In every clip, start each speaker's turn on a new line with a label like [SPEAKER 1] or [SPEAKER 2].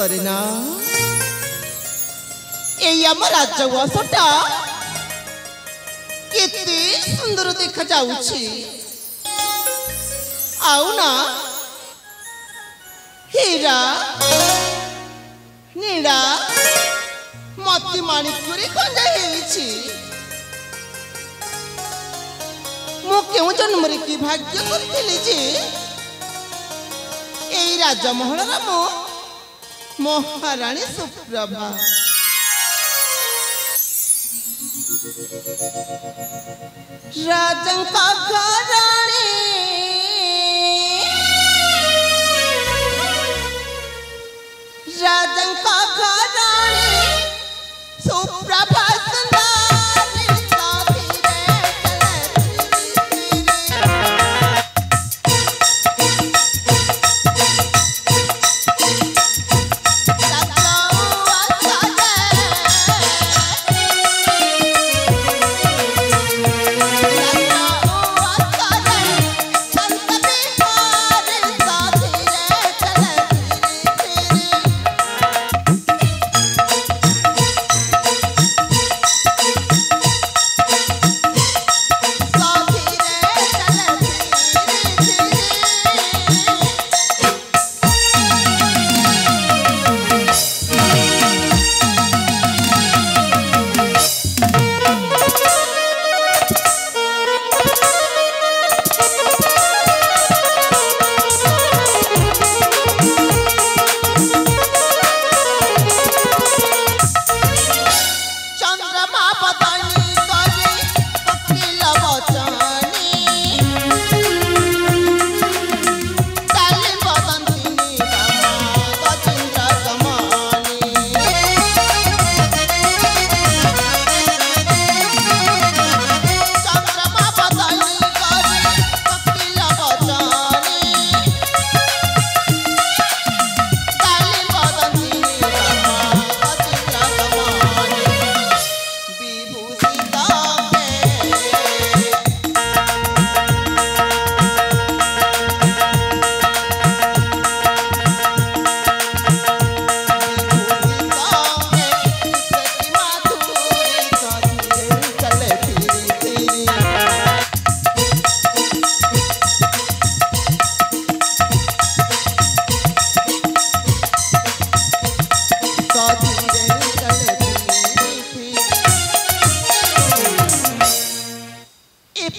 [SPEAKER 1] सतरे ना ये आम राजउआसटा केते सुंदर देखा जाउछि आउ ना हीरा नीला मती माणिक्य खंजा हेछि मो क्यों जन्म रे की भाग्य करथिले जे एई राजमहल मो महारानी सुप्रभा राजंका घराणी राजंका घराणी सुप्रभा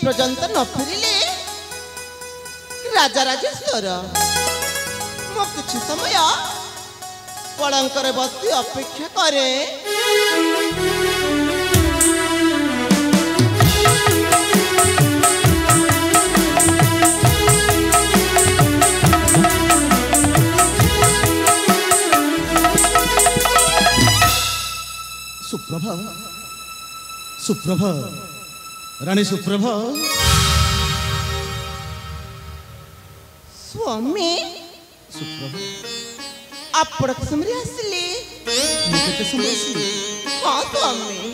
[SPEAKER 1] पर्यंत न फिरिले राजा राजेश्वर मो किछि समय पलंकर बसी अपेक्षा करे
[SPEAKER 2] सुप्रभा सुप्रभा रानी सुप्रभा
[SPEAKER 1] स्वामी
[SPEAKER 2] सुप्रभा
[SPEAKER 1] आपण समय आसले
[SPEAKER 2] केते समय आसले
[SPEAKER 1] हाँ स्वामी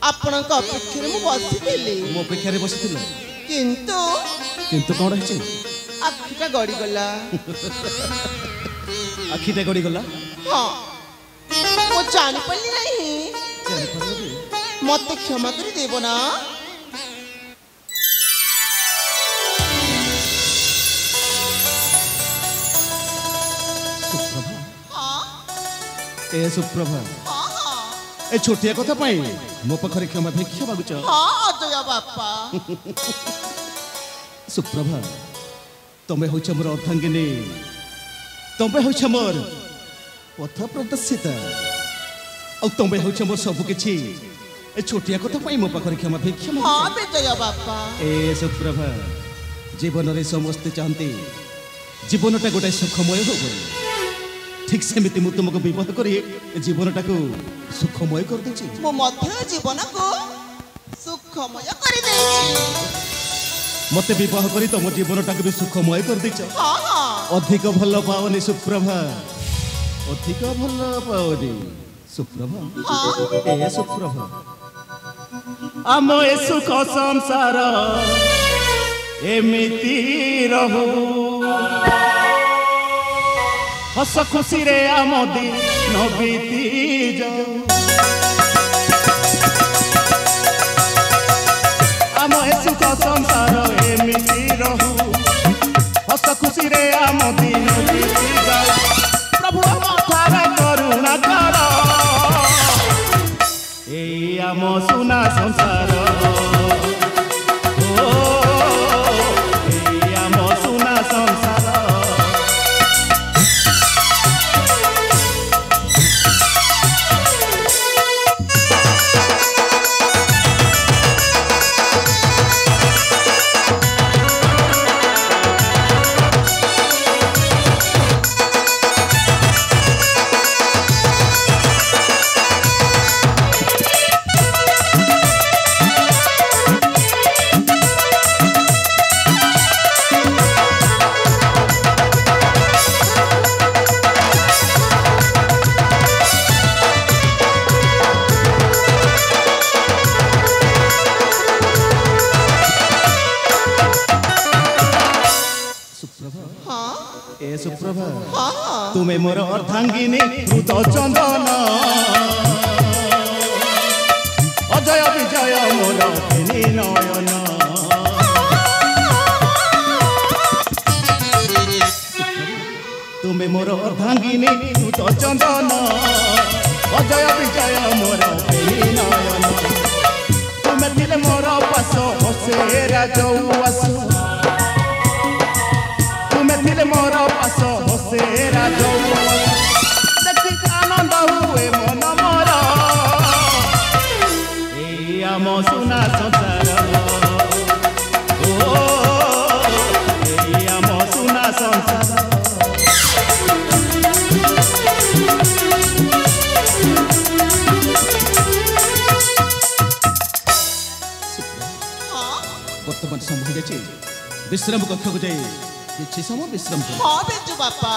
[SPEAKER 1] आपण अपेक्षा मु बसी
[SPEAKER 2] मो अपेक्षा बसी
[SPEAKER 1] किंतु
[SPEAKER 2] किंतु कौन है
[SPEAKER 1] आखिटा गड़ी गला
[SPEAKER 2] आखिटा गड़ी गला
[SPEAKER 1] हाँ वो जान पाली नहीं मत क्षमा कर देव ना
[SPEAKER 2] सुप्रभा
[SPEAKER 1] हाँ
[SPEAKER 2] ए सुप्रभा
[SPEAKER 1] हाँ हाँ
[SPEAKER 2] ए छोटिया कथा पाई मो पाखरे क्षमा भिक्षा मागुच
[SPEAKER 1] हाँ अजय बापा
[SPEAKER 2] सुप्रभा तमे होछ मोर अर्धांगिनी तमे होछ मोर पथ प्रदर्शिता और तमे होछ मोर सब किछि ए छोटिया कथा पाई मो पाखरे क्षमा भिक्षा मागुच
[SPEAKER 1] हाँ विजय बापा
[SPEAKER 2] ए सुप्रभा जीवन रे समस्त चाहते जीवनटा गोटे सुखमय हो ठीक सेमिति मु तुमको विवाह करी जीवनटा को सुखमय कर देछि
[SPEAKER 1] मो मध्य जीवन को सुखमय कर देछि
[SPEAKER 2] मते विवाह करी तुम जीवनटा को भी सुखमय कर देछ
[SPEAKER 1] हाँ हाँ
[SPEAKER 2] अधिक भल पावनी सुप्रभा अधिक भल पावनी सुप्रभा
[SPEAKER 1] हाँ
[SPEAKER 2] ए सुप्रभा आम ए सुख संसार एमिति रहू हस खुशी रे आम दिन बीती जाऊ आम ए सुख संसार एमिति रहू हस खुशी रे आम दिन बीती जाऊ प्रभु आम ठार करुणा कर ए आम सुना संसार सुप्रभा तुम्हें मोर अर्धांगिनी हृद चंदन अजय विजय मोर नयन तुम्हें मोर अर्धांगिनी हृद चंदन अजय विजय मोर नयन तुम्हें दिल मोर पास हसे राजवास दिल मोर पास हसे देखी आनंद हुए मन मोर ए आम सुना संसार ओ ए आम सुना संसार बर्तमान समय विश्राम कक्ष को जाए किसी समय विश्राम
[SPEAKER 1] हाँ बेजू बापा